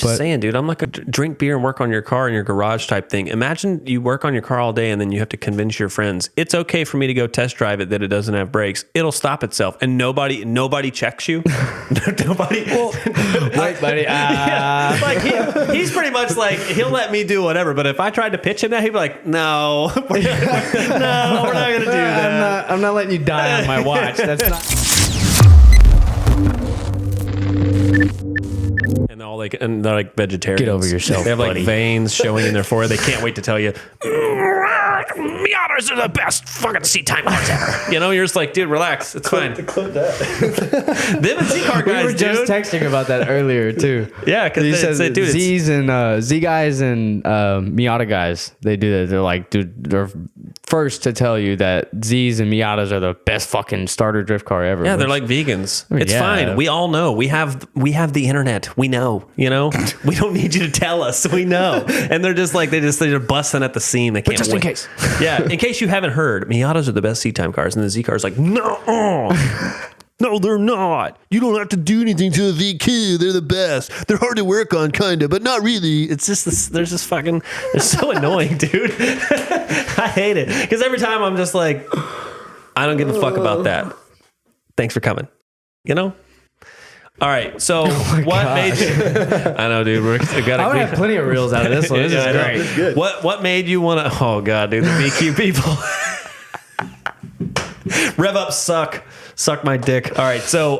just saying, dude, I'm like a drink beer and work on your car in your garage type thing. Imagine you work on your car all day and then you have to convince your friends, it's okay for me to go test drive it that it doesn't have brakes. It'll stop itself. And nobody checks you. Nobody. Well, right, buddy. Yeah, like he's pretty much like, he'll let me do whatever. But if I tried to pitch him that, he'd be like, no, we're not going to do that. I'm not letting you die on my watch. That's not. And they're like vegetarians. Get over yourself. They have buddy. like veins showing in their forehead. They can't wait to tell you, Miatas are the best fucking C-Time cars ever. You know, you're just like, dude, relax. It's fine. Clip that. Them and C-Car guys, We were just texting about that earlier too. Yeah, because he they said dude, Z's and Z guys and Miata guys, they do that. They're like, dude, they're first to tell you that Z's and Miatas are the best fucking starter drift car ever. yeah, they're like vegans. It's fine. We all know. We have the internet. We know. You know, we don't need you to tell us. We know. And they're just like they're busting at the seam. They can't. But just wait. in case. Yeah, in case you haven't heard, Miatas are the best C-Time cars, and the Z car's like, no. No, they're not. You don't have to do anything to a VQ. They're the best. They're hard to work on, kind of, but not really. It's just this. There's this fucking. It's so annoying, dude. I hate it because every time I'm just like, I don't give a fuck about that. Thanks for coming. You know. All right. So what made you? I know, dude. We got. I would have plenty of reels out of this one. This is great. It's good. What made you want to? Oh god, dude, the VQ people. Rev up, suck my dick. All right, so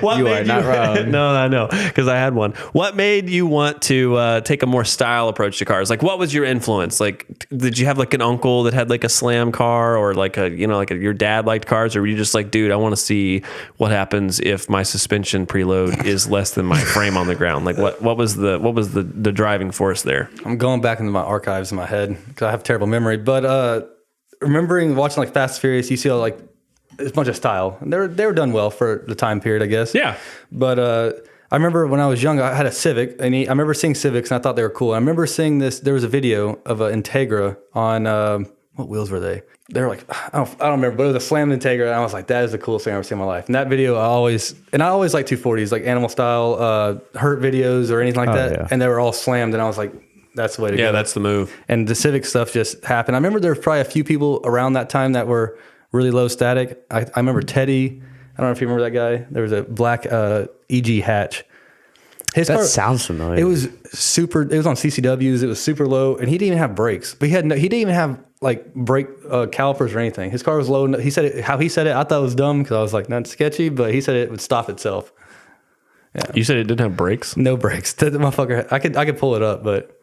what You made are not wrong. No, I know, because I had one. What made you want to take a more style approach to cars? Like, what was your influence? Like, did you have like an uncle that had like a slam car, or like your dad liked cars, or were you just like, dude, I want to see what happens if my suspension preload is less than my frame on the ground? Like, what was the driving force there? I'm going back into my archives in my head because I have terrible memory. But remembering watching like Fast and Furious, you see all like a bunch of style, and they were done well for the time period, I guess. Yeah. But I remember when I was young, I had a Civic, and I remember seeing Civics, and I thought they were cool. I remember seeing this. There was a video of an Integra on what wheels were they? They were like I don't remember, but it was a slammed Integra, and I was like, that is the coolest thing I've ever seen in my life. And that video, I always like 240s, like animal style, hurt videos or anything like that, yeah. and they were all slammed, and I was like, that's the way to go. Yeah, that's the move. And the Civic stuff just happened. I remember there was probably a few people around that time that were really low static. I remember Teddy. I don't know if you remember that guy. There was a black EG hatch. His That car, sounds familiar. It was it was on CCWs. It was super low, and he didn't even have brakes. But he didn't even have like brake calipers or anything. His car was low. He said it, how he said it, I thought it was dumb because I was like, that's sketchy, but he said it would stop itself. Yeah. You said it didn't have brakes? No brakes. That motherfucker, I could pull it up, but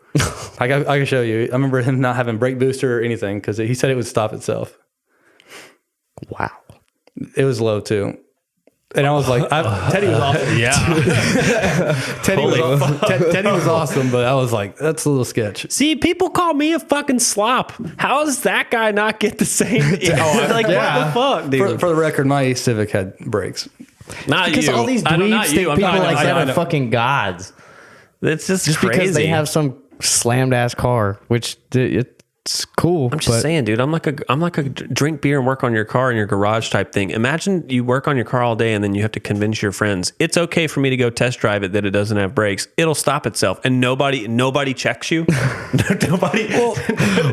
I can show you. I remember him not having brake booster or anything because he said it would stop itself. Wow. It It was low too. And I was like, Teddy was awesome. Yeah. Teddy was awesome, but I was like, that's a little sketch. See, people call me a fucking slop. How does that guy not get the same? What the fuck, dude? For the record, my Civic had brakes. Not because you. all these I know, dweebs not think you. I'm people talking like about- that are fucking gods. It's just Just crazy. because they have some slammed ass car, which it's cool. I'm just saying, dude. I'm like a drink beer and work on your car in your garage type thing. Imagine you work on your car all day and then you have to convince your friends, it's okay for me to go test drive it that it doesn't have brakes. It'll stop itself, and nobody checks you. Nobody.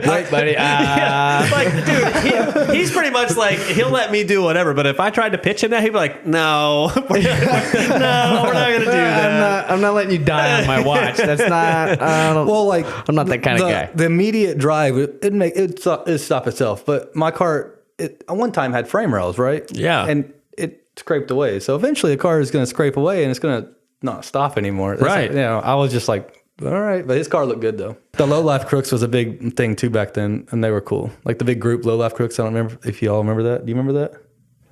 Right, buddy. Yeah, like, dude, he's pretty much like, he'll let me do whatever. But if I tried to pitch him that, he'd be like, no, we're not gonna do that. I'm not letting you die on my watch. That's not. I'm not that kind of guy. The immediate drive, it'd stop itself. But my car, at one time had frame rails, right? Yeah. And it scraped away. So eventually the car is going to scrape away and it's going to not stop anymore. Right. Like, I was just like, all right. But his car looked good though. The low life crooks was a big thing too back then, and they were cool. Like the big group low life crooks. I don't remember if you all remember that. Do you remember that?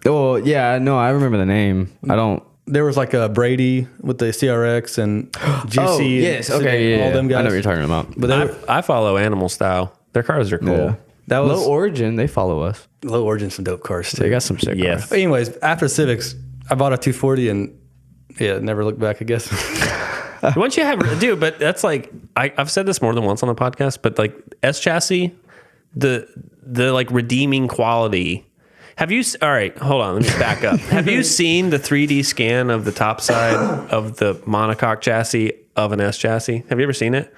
Oh yeah, no, I remember the name. I don't. There was like a Brady with the CRX and Juicy. Oh yes, okay, yeah. All them guys. I know what you're talking about. But I follow Animal Style. Their cars are cool. Yeah. that was Low Origin, they follow us. Low Origin, some dope cars too. They got some sick Yes. cars. But anyways, after Civics, I bought a 240 and never looked back, I guess. Once you have, dude, but that's like, I've said this more than once on the podcast, but like S chassis, the like redeeming quality Have you? All right, hold on. Let me back up. Have you seen the 3D scan of the top side of the monocoque chassis of an S chassis? Have you ever seen it?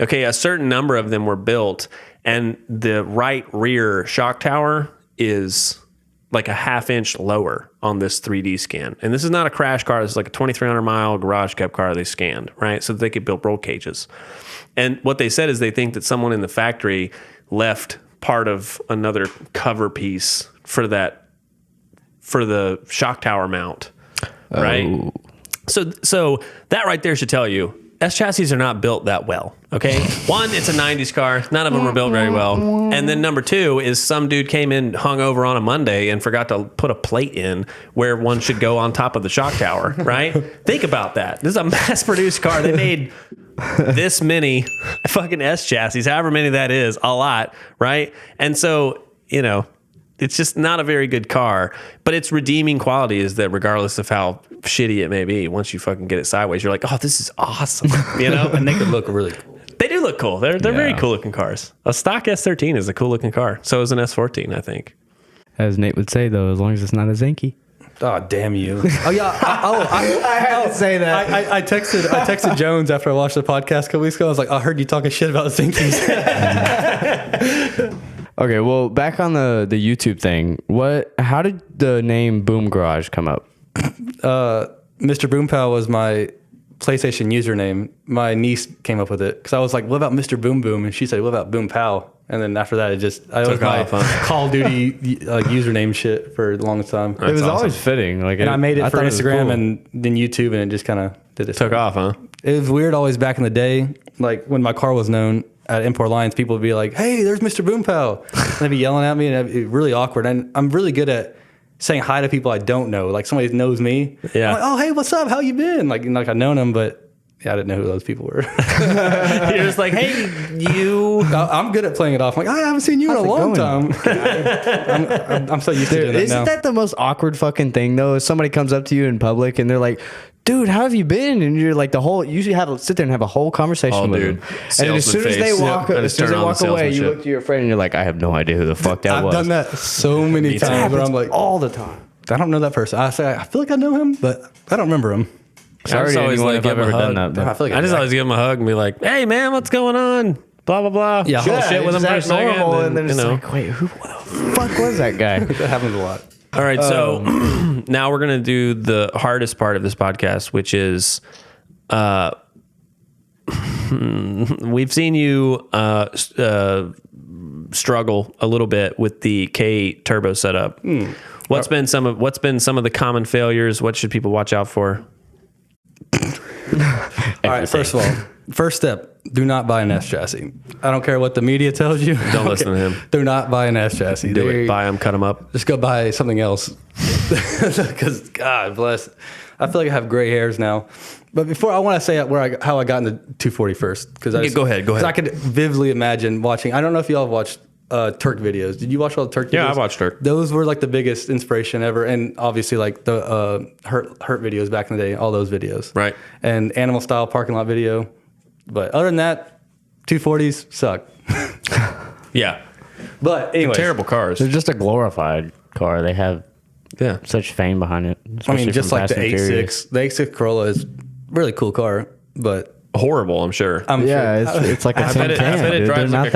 Okay, a certain number of them were built, and the right rear shock tower is like a half-inch lower on this 3D scan. And this is not a crash car. This is like a 2,300-mile garage kept car they scanned, right? So that they could build roll cages. And what they said is they think that someone in the factory left part of another cover piece for the shock tower mount, right? Oh. So that right there should tell you S chassis are not built that well. Okay, one, it's a '90s car. None of them were built very well. And then number two is some dude came in hungover on a Monday and forgot to put a plate in where one should go on top of the shock tower. Right? Think about that. This is a mass-produced car. They made this many fucking S chassis, however many that is, a lot, right? And so it's just not a very good car, but its redeeming quality is that regardless of how shitty it may be, once you fucking get it sideways, you're like, oh, this is awesome, And they could look really cool. They do look cool. They're very cool looking cars. A stock S13 is a cool looking car. So is an S14, I think. As Nate would say, though, as long as it's not a Zinky. Oh, damn you. Oh, yeah. I had to say that. I texted Jones after I watched the podcast a couple weeks ago. I was like, I heard you talking shit about Zinkies. Okay, well, back on the YouTube thing. How did the name Boom Garage come up? Mr. Boom Pow was my PlayStation username. My niece came up with it because I was like, what about Mr. Boom Boom? And she said, what about Boom Pow? And then after that, it was my Call of Duty username shit for the longest time. It was always fitting. And I made it for Instagram and then YouTube, and it just kind of did it. Took off, huh? It was weird always back in the day. Like when my car was known at Import Lines, people would be like, hey, there's Mr. Boom Pow. And they'd be yelling at me, and it'd be really awkward. And I'm really good at saying hi to people I don't know. Like somebody knows me. Yeah. I'm like, oh, hey, what's up? How you been? Like I've known them, but yeah, I didn't know who those people were. You're just like, hey, you. I'm good at playing it off. I'm like, I haven't seen you in a long time. I'm so used to doing that now. Isn't that the most awkward fucking thing, though? If somebody comes up to you in public and they're like, dude, how have you been? And you're like, you usually have to sit there and have a whole conversation with them. And as soon as they walk away, you look to your friend and you're like, I have no idea who the fuck that was. I've done that so many times where I'm like, all the time. I don't know that person. I feel like I know him, but I don't remember him. I just always like give him a hug. I just always give him a hug and be like, hey, man, what's going on? Blah, blah, blah. Yeah, Shoot shit with him for a second. And then it's like, wait, who the fuck was that guy? That happens a lot. All right, so now we're going to do the hardest part of this podcast, which is we've seen you struggle a little bit with the K turbo setup. What's been some of the common failures? What should people watch out for? All right, first of all, first step, do not buy an S chassis. I don't care what the media tells you. Don't listen to him. Do not buy an S chassis. Do it. Buy them, cut them up. Just go buy something else. Because God bless. I feel like I have gray hairs now. But before, I want to say how I got into 240 first. Go ahead. Because I could vividly imagine watching. I don't know if y'all have watched Turk videos. Did you watch all the Turk videos? Yeah, I watched Turk. Those were like the biggest inspiration ever. And obviously like the Hurt videos back in the day, all those videos. Right. And Animal Style parking lot video. But other than that, 240s suck. Yeah. But anyway, terrible cars. They're just a glorified car. They have such fame behind it. I mean, just like the 8.6. The 8.6 Corolla is a really cool car, but horrible, I'm sure. It's like a tin can. I bet it drives like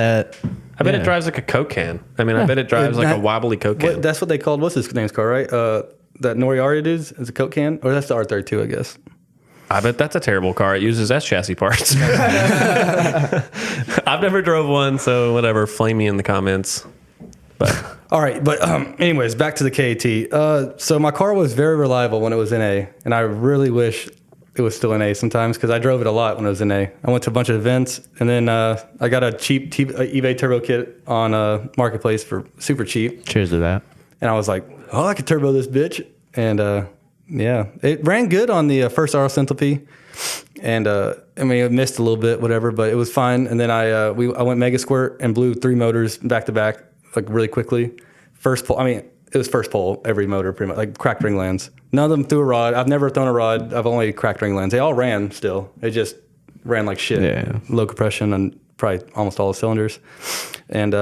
I bet it drives like a Coke can. I mean, I bet it drives like a wobbly Coke can. That's what they called, what's his name's car, right? That Noriari dude's is a Coke can? Or that's the R32, I guess. I bet that's a terrible car. It uses S chassis parts. I've never drove one, so whatever. Flame me in the comments. But all right, but anyways, back to the KAT. So my car was very reliable when it was NA, and I really wish it was still NA sometimes because I drove it a lot when it was NA. I went to a bunch of events, and then I got a cheap eBay turbo kit on Marketplace for super cheap. Cheers to that. And I was like, oh, I could turbo this bitch. And yeah, it ran good on the first RL Centipede. And I mean, it missed a little bit, whatever, but it was fine. And then I went Mega Squirt and blew 3 motors back to back, like really quickly. First pull, I mean, it was first pull, every motor pretty much, like cracked ring lands. None of them threw a rod. I've never thrown a rod. I've only cracked ring lands. They all ran still. It just ran like shit. Yeah. Low compression on probably almost all the cylinders. And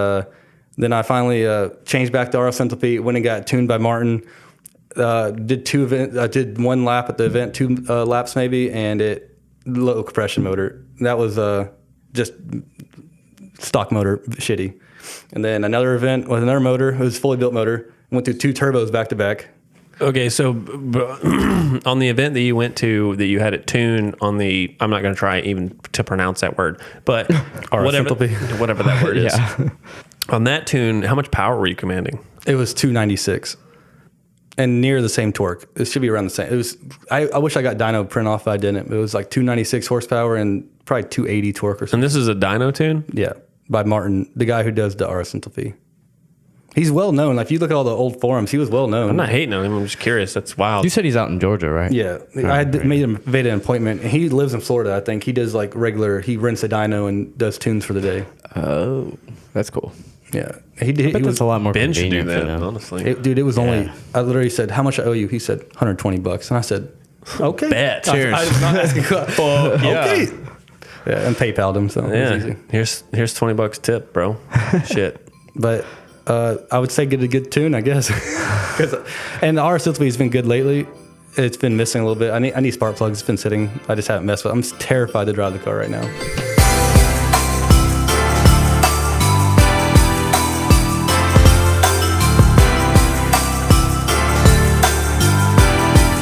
Then I finally changed back to RS Enthalpy, went and got tuned by Martin. Did one lap at the event, 2 laps maybe, and low compression motor. That was just stock motor, shitty. And then another event with another motor. It was a fully built motor. Went through 2 turbos back to back. Okay, so on the event that you went to, that you had it tuned on the, I'm not going to try even to pronounce that word, but whatever that word is. Yeah. On that tune, how much power were you commanding? It was 296 and near the same torque. It should be around the same. It was. I wish I got dyno print off, but I didn't. It was like 296 horsepower and probably 280 torque or something. And this is a dyno tune? Yeah, by Martin, the guy who does the RS Enthalpy. He's well known. Like, if you look at all the old forums, he was well known. I'm not hating on him. I'm just curious. That's wild. You said he's out in Georgia, right? Yeah. I made an appointment. And he lives in Florida, I think. He does like he rents a dyno and does tunes for the day. Oh, that's cool. Yeah. That's a lot more Ben should do convenient that, for them. honestly. It was only, I literally said, how much I owe you? He said, $120. And I said, okay. Bet. Cheers. I was not asking. Okay. Yeah, and PayPal'd him, so it was easy. Here's $20 tip, bro. Shit. But I would say get a good tune, I guess. And the RS Enthalpy has been good lately. It's been missing a little bit. I need spark plugs. It's been sitting. I just haven't messed with it. I'm terrified to drive the car right now.